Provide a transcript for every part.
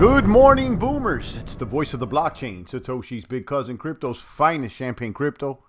Good morning, boomers. It's the voice of the blockchain, Satoshi's big cousin, crypto's finest, Champagne Crypto.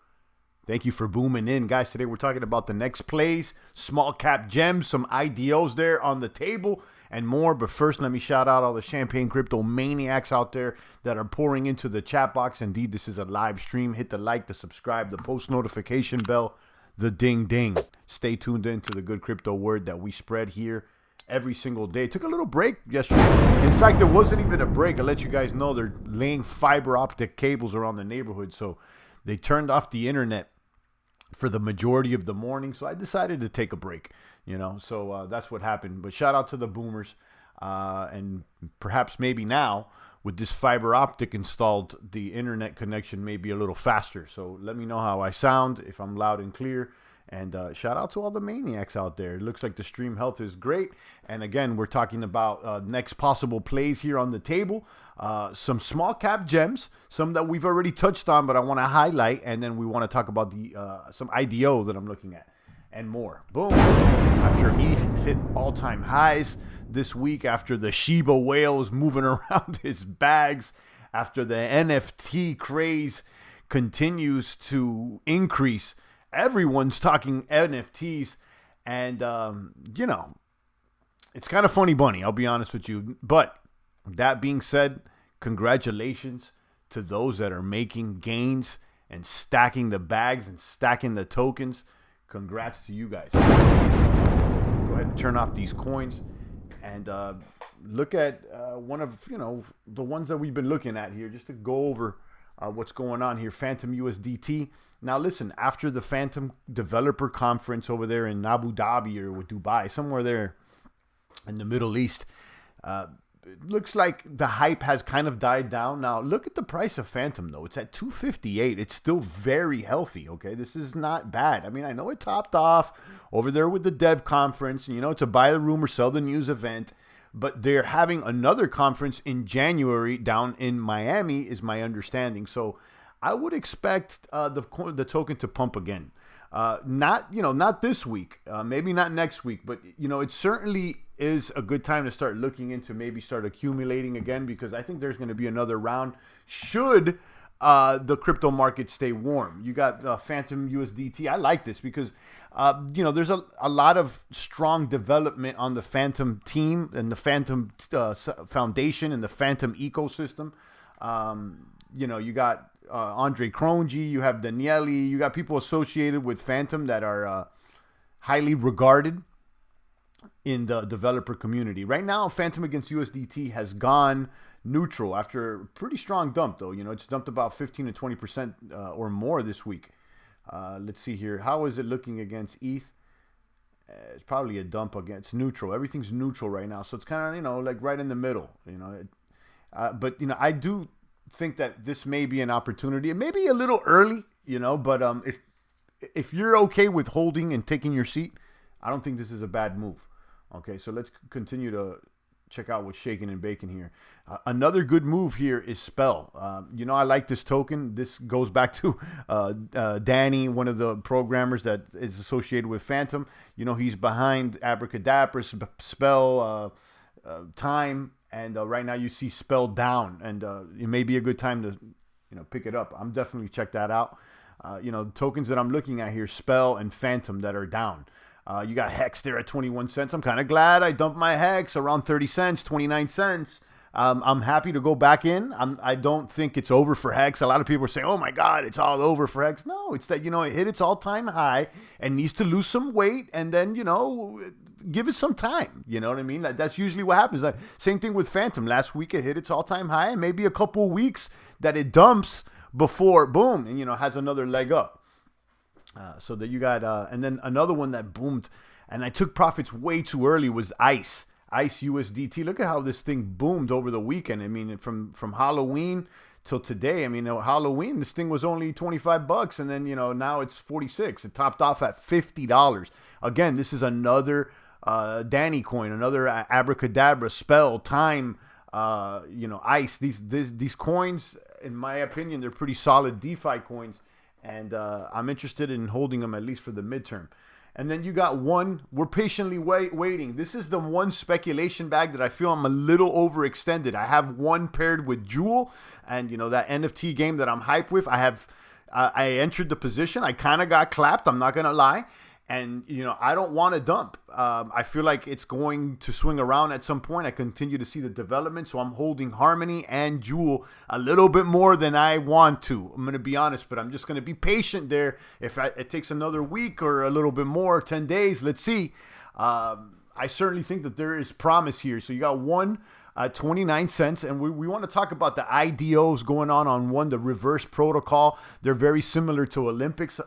Thank you for booming in, guys. Today we're talking about the next plays, small cap gems, some IDOs there on the table, and more. But first, let me shout out all the Champagne Crypto maniacs out there that are pouring into the chat box. Indeed, this is a live stream. Hit the like, the subscribe, the post notification bell, the ding ding. Stay tuned in to the good crypto word that we spread here every single day. Took a little break yesterday. In fact, there wasn't even a break. I'll let you guys know they're laying fiber optic cables around the neighborhood, so they turned off the internet for the majority of the morning. So I decided to take a break, so that's what happened. But shout out to the boomers, and perhaps maybe now with this fiber optic installed, the internet connection may be a little faster. So let me know how I sound, if I'm loud and clear. And shout out to all the maniacs out there. It looks like the stream health is great. And again, we're talking about next possible plays here on the table. Some small cap gems, some that we've already touched on, but I want to highlight. And then we want to talk about the some IDO that I'm looking at and more. Boom. After ETH hit all-time highs this week, after the Shiba whale is moving around his bags, after the NFT craze continues to increase, everyone's talking NFTs, and, it's kind of funny bunny, I'll be honest with you. But that being said, congratulations to those that are making gains and stacking the bags and stacking the tokens. Congrats to you guys. Go ahead and turn off these coins and look at one of, the ones that we've been looking at here, just to go over what's going on here. Phantom USDT. Now, listen, after the Phantom Developer Conference over there in Abu Dhabi or Dubai, somewhere there in the Middle East, it looks like the hype has kind of died down. Now, look at the price of Phantom, though. It's at $258. It's still very healthy, okay? This is not bad. I mean, I know it topped off over there with the Dev Conference. And, it's a buy the rumor, sell the news event. But they're having another conference in January down in Miami, is my understanding. So I would expect the token to pump again. Not this week, maybe not next week, but it certainly is a good time to start looking into, maybe start accumulating again, because I think there's going to be another round should the crypto market stay warm. You got Phantom USDT. I like this because there's a lot of strong development on the Phantom team and the Phantom Foundation and the Phantom ecosystem. You got Andre Cronje, you have Daniele, you got people associated with Phantom that are highly regarded in the developer community. Right now, Phantom against USDT has gone neutral after a pretty strong dump, though. It's dumped about 15 to 20% or more this week. Let's see here. How is it looking against ETH? It's probably a dump against neutral. Everything's neutral right now. So it's kind of, like right in the middle, but, I do think that this may be an opportunity. It may be a little early, but if you're okay with holding and taking your seat, I don't think this is a bad move. Okay, so let's continue to check out what's shaking and baking here. Another good move here is Spell. I like this token. This goes back to Danny, one of the programmers that is associated with Phantom. He's behind Abracadabra, Spell, Time. And right now you see Spell down, and it may be a good time to, pick it up. I'm definitely check that out. Tokens that I'm looking at here, Spell and Phantom, that are down. You got Hex there at 21 cents. I'm kind of glad I dumped my Hex around 30 cents, 29 cents. I'm happy to go back in. I don't think it's over for Hex. A lot of people are saying, oh my God, it's all over for Hex. No, it's that, it hit its all-time high and needs to lose some weight, and then, give it some time. You know what I mean? That's usually what happens. Same thing with Phantom. Last week it hit its all-time high, and maybe a couple weeks that it dumps before boom, and has another leg up. So that you got, and then another one that boomed, and I took profits way too early, was ICE USDT. Look at how this thing boomed over the weekend. I mean, from Halloween till today. I mean, Halloween, this thing was only $25, and then now it's 46. It topped off at $50. Again, this is another Danny coin, another Abracadabra, Spell, Time, ICE. These coins, in my opinion, they're pretty solid DeFi coins, and I'm interested in holding them at least for the midterm. And then you got one, we're patiently waiting. This is the one speculation bag that I feel I'm a little overextended. I have one paired with Jewel, and that NFT game that I'm hyped with. I entered the position. I kind of got clapped. I'm not going to lie. And, I don't want to dump. I feel like it's going to swing around at some point. I continue to see the development. So I'm holding Harmony and Jewel a little bit more than I want to. I'm going to be honest, but I'm just going to be patient there. If it takes another week or a little bit more, 10 days, let's see. I certainly think that there is promise here. So you got one 29 cents. And we want to talk about the IDOs going on one, the reverse protocol. They're very similar to Olympus,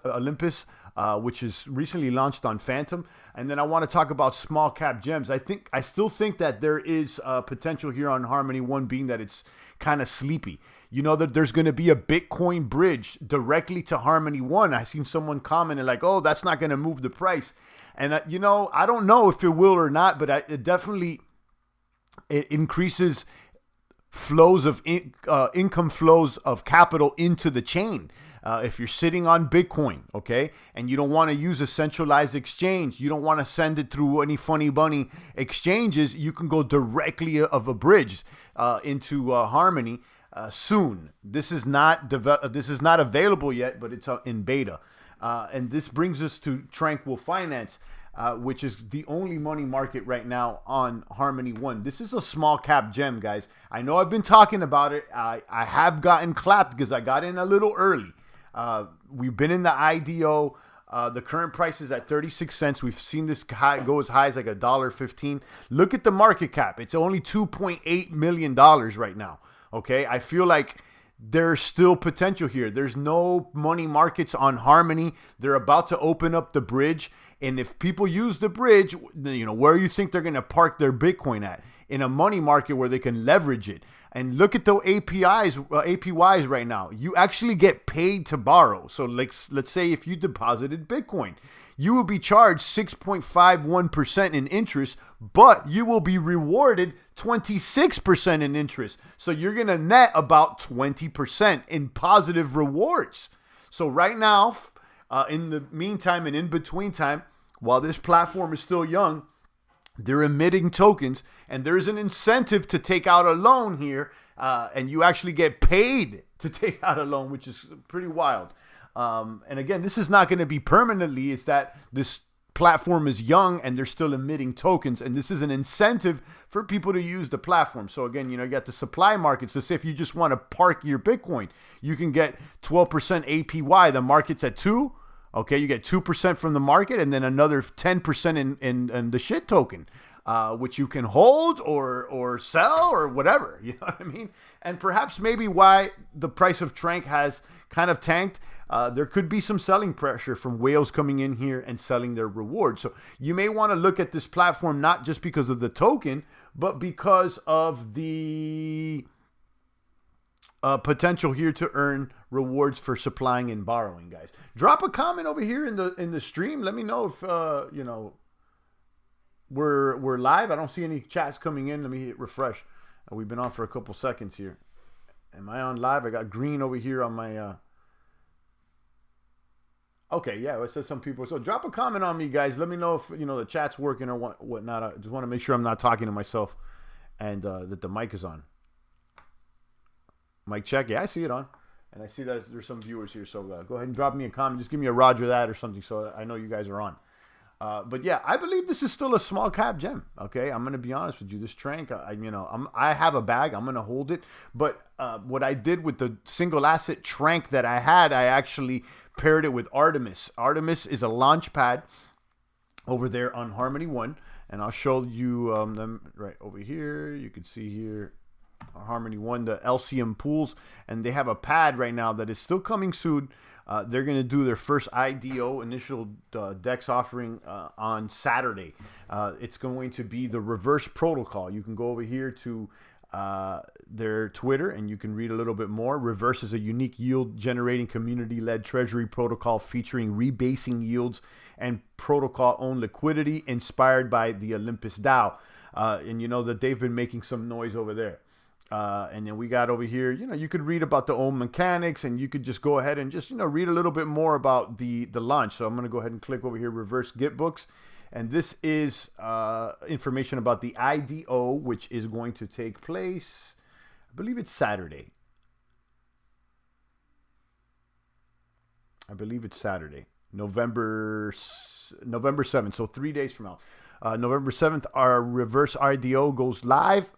which is recently launched on Phantom. And then I want to talk about small cap gems. I still think that there is potential here on Harmony One, being that it's kind of sleepy. That there's going to be a Bitcoin bridge directly to Harmony One. I seen someone commenting like, "Oh, that's not going to move the price." And I don't know if it will or not, but it definitely increases flows of income flows of capital into the chain. If you're sitting on Bitcoin, okay, and you don't want to use a centralized exchange, you don't want to send it through any funny bunny exchanges, you can go directly of a bridge into Harmony soon. This is not available yet, but it's in beta. And this brings us to Tranquil Finance, which is the only money market right now on Harmony One. This is a small cap gem, guys. I know I've been talking about it. I have gotten clapped because I got in a little early. We've been in the IDO. The current price is at 36 cents. We've seen this go as high as like $1.15. Look at the market cap. It's only $2.8 million right now. Okay. I feel like there's still potential here. There's no money markets on Harmony. They're about to open up the bridge. And if people use the bridge, where you think they're going to park their Bitcoin at? In a money market where they can leverage it. And look at the APYs right now. You actually get paid to borrow. So let's say if you deposited Bitcoin, you will be charged 6.51% in interest, but you will be rewarded 26% in interest. So you're going to net about 20% in positive rewards. So right now, in the meantime and in between time, while this platform is still young, they're emitting tokens, and there's an incentive to take out a loan here, and you actually get paid to take out a loan, which is pretty wild. And again, this is not going to be permanently. It's that this platform is young, and they're still emitting tokens, and this is an incentive for people to use the platform. So again, you got the supply markets. So say if you just want to park your Bitcoin, you can get 12% APY. The market's at 2%. Okay, you get 2% from the market and then another 10% in the shit token, which you can hold or sell or whatever. You know what I mean? And perhaps maybe why the price of Trank has kind of tanked. There could be some selling pressure from whales coming in here and selling their rewards. So you may want to look at this platform not just because of the token, but because of the potential here to earn rewards for supplying and borrowing, guys. Drop a comment over here in the stream. Let me know if we're live. I don't see any chats coming in. Let me hit refresh. We've been on for a couple seconds here. Am I on live? I got green over here on my okay, yeah, it says some people. So drop a comment on me, guys. Let me know if the chat's working or whatnot. I just want to make sure I'm not talking to myself and that the mic is on. Mic check. Yeah, I see it on. And I see that there's some viewers here. So go ahead and drop me a comment. Just give me a roger that or something so I know you guys are on. But yeah, I believe this is still a small cap gem. Okay, I'm going to be honest with you. This Trank, I have a bag. I'm going to hold it. But what I did with the single asset Trank that I had, I actually paired it with Artemis. Artemis is a launch pad over there on Harmony One. And I'll show you them right over here. You can see here. Harmony One, the LCM pools, and they have a pad right now that is still coming soon. They're going to do their first IDO initial DEX offering on Saturday. It's going to be the reverse protocol. You can go over here to their Twitter and you can read a little bit more. Reverse is a unique yield generating community-led treasury protocol featuring rebasing yields and protocol-owned liquidity inspired by the Olympus DAO. And that they've been making some noise over there. And then we got over here, you could read about the own mechanics, and you could just go ahead and just, read a little bit more about the launch. So I'm going to go ahead and click over here, reverse Get Books. And this is information about the IDO, which is going to take place, I believe it's Saturday. November 7th, so 3 days from now. November 7th, our reverse RDO goes live.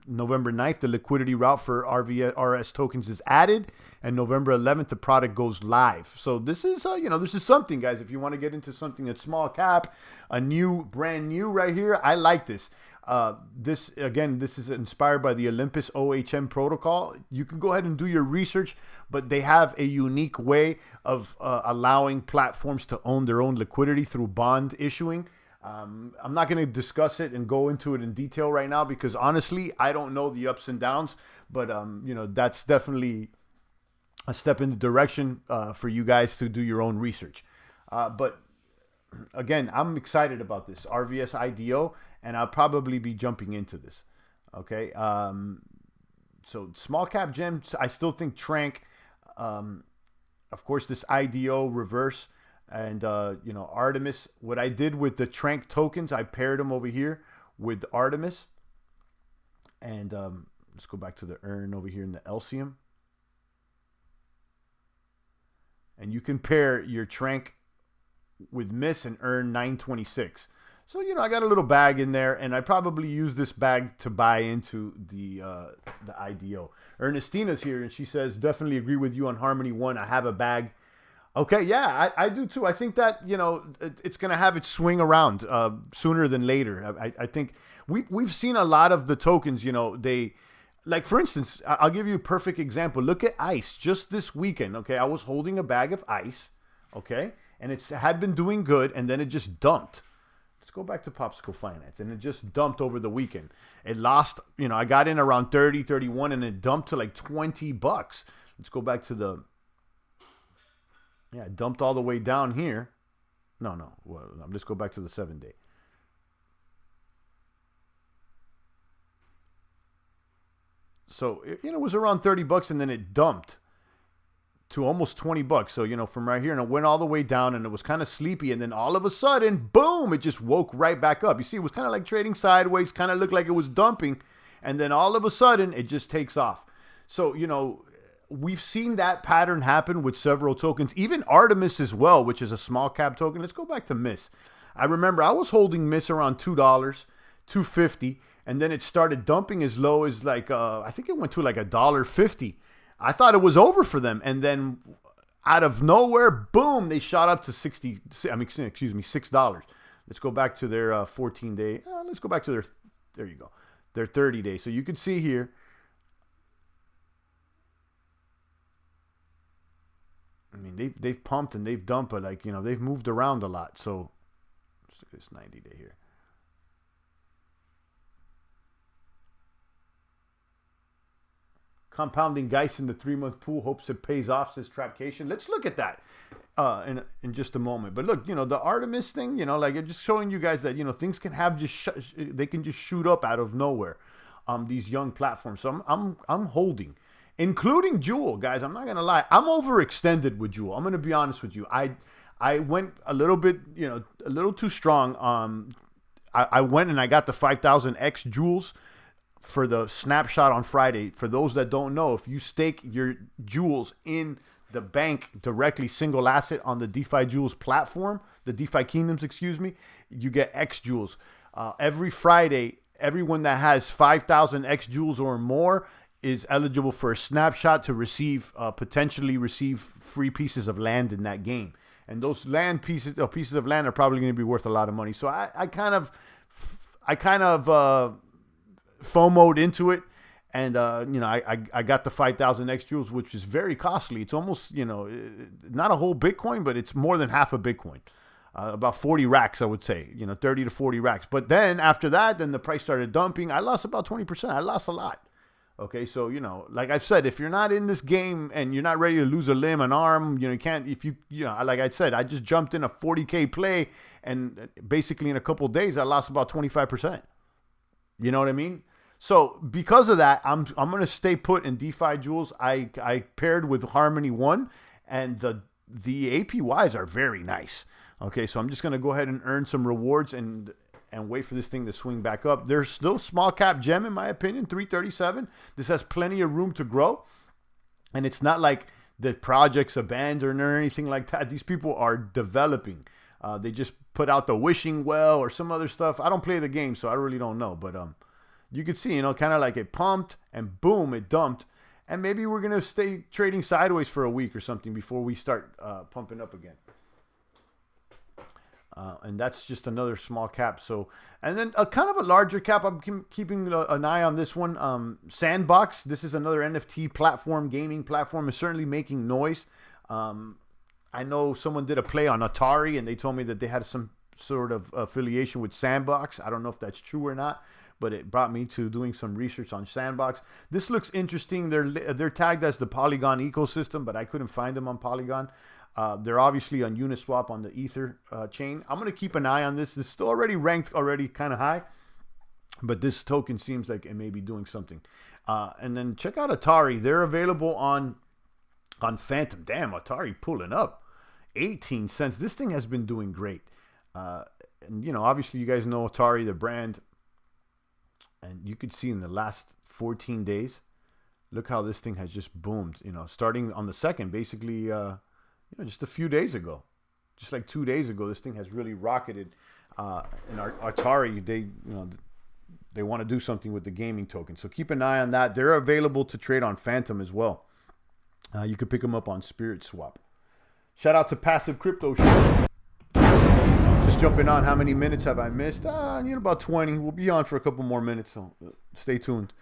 November 9th, the liquidity route for RS tokens is added. And November 11th, the product goes live. So this is, this is something, guys. If you want to get into something that's small cap, brand new right here, I like this. This is inspired by the Olympus OHM protocol. You can go ahead and do your research, but they have a unique way of allowing platforms to own their own liquidity through bond issuing. I'm not going to discuss it and go into it in detail right now because honestly, I don't know the ups and downs, but that's definitely a step in the direction for you guys to do your own research. But again, I'm excited about this RVS IDO, and I'll probably be jumping into this. Okay. So small cap gems, I still think Trank, of course, this IDO reverse. And, Artemis, what I did with the Trank tokens, I paired them over here with Artemis. And let's go back to the earn over here in the Elsium. And you can pair your Trank with Miss and earn 926. So, I got a little bag in there, and I probably use this bag to buy into the IDO. Ernestina's here, and she says, definitely agree with you on Harmony 1. I have a bag. Okay, yeah, I do too. I think that, it's going to have its swing around sooner than later. I think we've seen a lot of the tokens, they, like for instance, I'll give you a perfect example. Look at ICE just this weekend, okay? I was holding a bag of ICE, okay? And it had been doing good, and then it just dumped. Let's go back to Popsicle Finance, and it just dumped over the weekend. It lost, I got in around 30, 31, and it dumped to like $20. Let's go back to the... Yeah, it dumped all the way down here. No. Well, let's go back to the 7-day. So, it was around $30, and then it dumped to almost $20. So, from right here, and it went all the way down, and it was kind of sleepy, and then all of a sudden, boom, it just woke right back up. You see, it was kind of like trading sideways, kind of looked like it was dumping, and then all of a sudden, it just takes off. So, we've seen that pattern happen with several tokens, even Artemis as well, which is a small cap token. Let's go back to Miss. I remember I was holding Miss around $2, $2.50, and then it started dumping as low as like, I think it went to like $1.50. I thought it was over for them. And then out of nowhere, boom, they shot up to $6. Let's go back to their 14-day. Let's go back to there you go, their 30-day. So you can see here, I mean, they've pumped and they've dumped, but like, they've moved around a lot. So let's look at this 90-day here. Compounding Geist in the 3-month pool, hopes it pays off, says Trapcation. Let's look at that in just a moment. But look, the Artemis thing, like I'm just showing you guys that, things can have they can just shoot up out of nowhere. These young platforms. So I'm holding. Including Jewel, guys. I'm not gonna lie. I'm overextended with Jewel. I'm gonna be honest with you. I went a little bit, a little too strong. I went and I got the 5,000X Jewels for the snapshot on Friday. For those that don't know, if you stake your Jewels in the bank directly, single asset on the DeFi Jewels platform, the DeFi Kingdoms, you get X Jewels. Every Friday, everyone that has 5,000 X Jewels or more is eligible for a snapshot to potentially receive free pieces of land in that game. And those pieces of land are probably going to be worth a lot of money. So I kind of FOMO'd into it. And, I got the 5,000 X Jewels, which is very costly. It's almost, not a whole Bitcoin, but it's more than half a Bitcoin. About 40 racks, I would say, 30 to 40 racks. But then after that, then the price started dumping. I lost about 20%. I lost a lot. Okay, so, like I've said, if you're not in this game and you're not ready to lose a limb, an arm, you can't, like I said, I just jumped in a 40K play, and basically in a couple of days, I lost about 25%. You know what I mean? So because of that, I'm gonna stay put in DeFi Jewels. I paired with Harmony One, and the APYs are very nice. Okay, so I'm just gonna go ahead and earn some rewards and wait for this thing to swing back up. There's still small cap gem in my opinion, 337. This has plenty of room to grow, and it's not like the project's abandoned or anything like that. These people are developing. They just put out the wishing well or some other stuff. I don't play the game, so I really don't know. But you could see, kind of like it pumped and boom, it dumped. And maybe we're going to stay trading sideways for a week or something before we start pumping up again. And that's just another small cap. So, and then a kind of a larger cap. I'm keeping an eye on this one. Sandbox. This is another NFT platform, gaming platform. Is certainly making noise. I know someone did a play on Atari, and they told me that they had some sort of affiliation with Sandbox. I don't know if that's true or not, but it brought me to doing some research on Sandbox. This looks interesting. They're tagged as the Polygon ecosystem, but I couldn't find them on Polygon. They're obviously on Uniswap on the Ether chain. I'm going to keep an eye on this. It's still already ranked kind of high, but this token seems like it may be doing something. And then check out Atari. They're available on Phantom. Damn, Atari pulling up 18 cents. This thing has been doing great. And obviously you guys know Atari, the brand, and you could see in the last 14 days, look how this thing has just boomed. Starting on the 2nd, basically, just a few days ago, just like 2 days ago, this thing has really rocketed. And Atari, they want to do something with the gaming token, so keep an eye on that. They're available to trade on Phantom as well. You could pick them up on Spirit Swap. Shout out to Passive Crypto Show. Just jumping on. How many minutes have I missed? About 20. We'll be on for a couple more minutes, so stay tuned.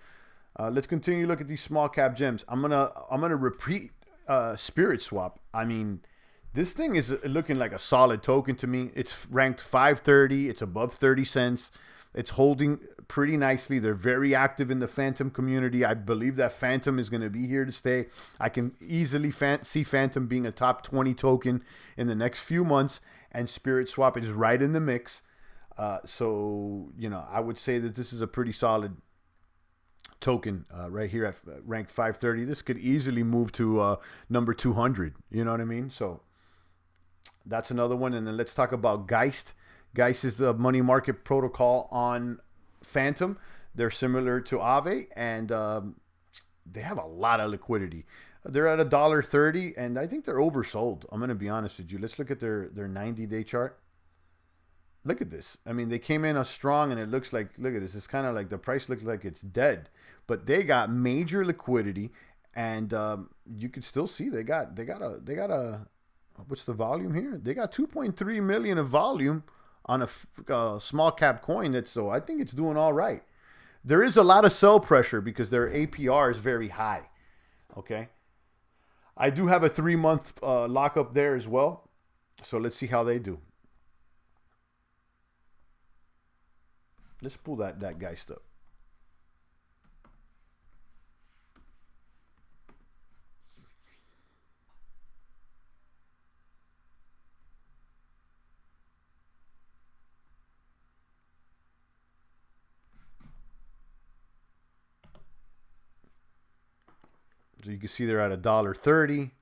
Let's continue to look at these small cap gems. I'm gonna repeat Spirit Swap. I mean, this thing is looking like a solid token to me. It's ranked 530. It's above 30 cents. It's holding pretty nicely. They're very active in the Phantom community. I believe that Phantom is going to be here to stay. I can easily see Phantom being a top 20 token in the next few months, and Spirit Swap is right in the mix. So, I would say that this is a pretty solid token right here at rank 530. This could easily move to number 200. You know what I mean? So that's another one. And then let's talk about Geist. Geist is the money market protocol on Phantom. They're similar to Aave, and they have a lot of liquidity. They're at $1.30, and I think they're oversold. I'm going to be honest with you. Let's look at their 90-day chart. Look at this. I mean, they came in strong, and it looks like, look at this. It's kind of like the price looks like it's dead, but they got major liquidity, and you could still see they got a what's the volume here? They got 2.3 million of volume on a small cap coin. So I think it's doing all right. There is a lot of sell pressure because their APR is very high. Okay. I do have a 3-month lockup there as well. So let's see how they do. Let's pull that guy stuff. So you can see they're at $1.30,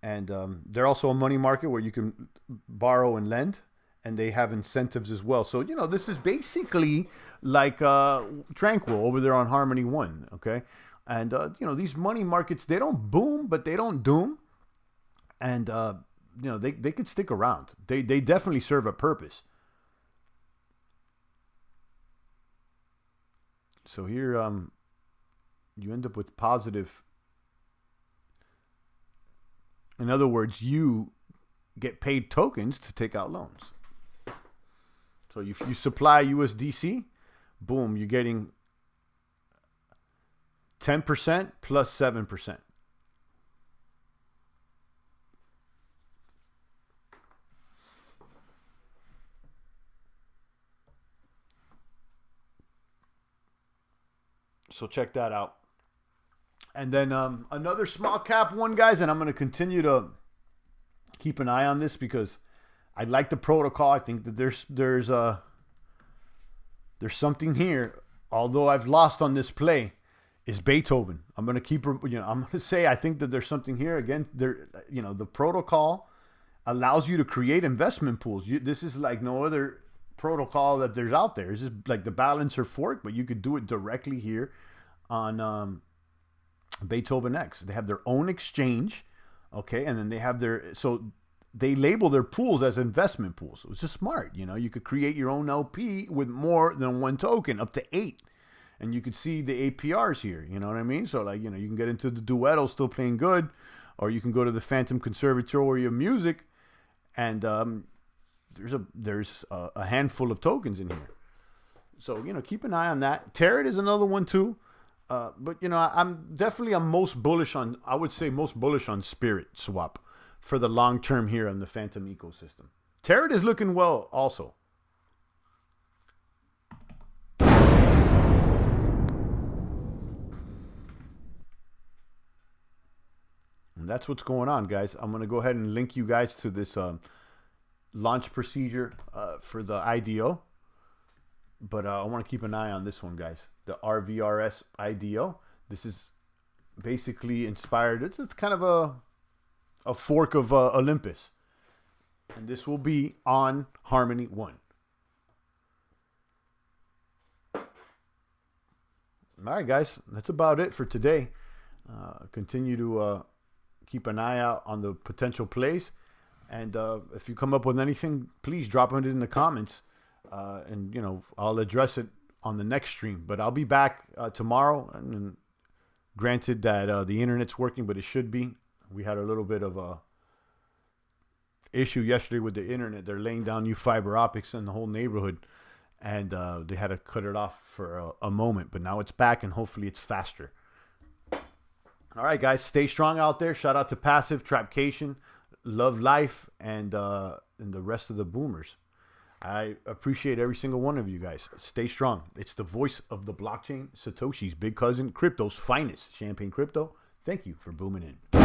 and they're also a money market where you can borrow and lend, and they have incentives as well. So this is basically like Tranquil over there on Harmony One, okay? And these money markets, they don't boom, but they don't doom, and they could stick around. They definitely serve a purpose. So here you end up with positive. In other words, you get paid tokens to take out loans. So if you supply USDC, boom, you're getting 10% plus 7%. So check that out. And then another small cap one, guys, and I'm going to continue to keep an eye on this because I like the protocol. I think that there's something here. although I've lost on this play, is Beethoven. I'm going to keep, I'm going to say I think that there's something here. Again, the protocol allows you to create investment pools. This is like no other protocol that there's out there. It's just like the balancer fork, but you could do it directly here on Beethoven X. They have their own exchange, okay, and then they have they label their pools as investment pools. So it's just smart. You could create your own LP with more than one token, up to 8. And you could see the APRs here. You know what I mean? So you can get into the Duetto, still playing good, or you can go to the Phantom Conservatory of Music, and there's a handful of tokens in here. So keep an eye on that. Tarot is another one too. But I'm most bullish on, I would say most bullish on Spirit Swap for the long term here on the Phantom ecosystem. Tarot is looking well also. And that's what's going on, guys. I'm going to go ahead and link you guys to this launch procedure for the IDO. But I want to keep an eye on this one, guys. The RVRS IDO. This is basically inspired. It's kind of a fork of Olympus. And this will be on Harmony 1. All right, guys. That's about it for today. Continue to keep an eye out on the potential plays. And if you come up with anything, please drop it in the comments. And I'll address it on the next stream. But I'll be back tomorrow. And granted that the internet's working, but it should be. We had a little bit of a issue yesterday with the internet. They're laying down new fiber optics in the whole neighborhood, and they had to cut it off for a moment. But now it's back, and hopefully it's faster. All right, guys, stay strong out there. Shout out to Passive, Trapcation, Love Life, and the rest of the boomers. I appreciate every single one of you guys. Stay strong. It's the voice of the blockchain, Satoshi's big cousin, crypto's finest, Champagne Crypto. Thank you for booming in.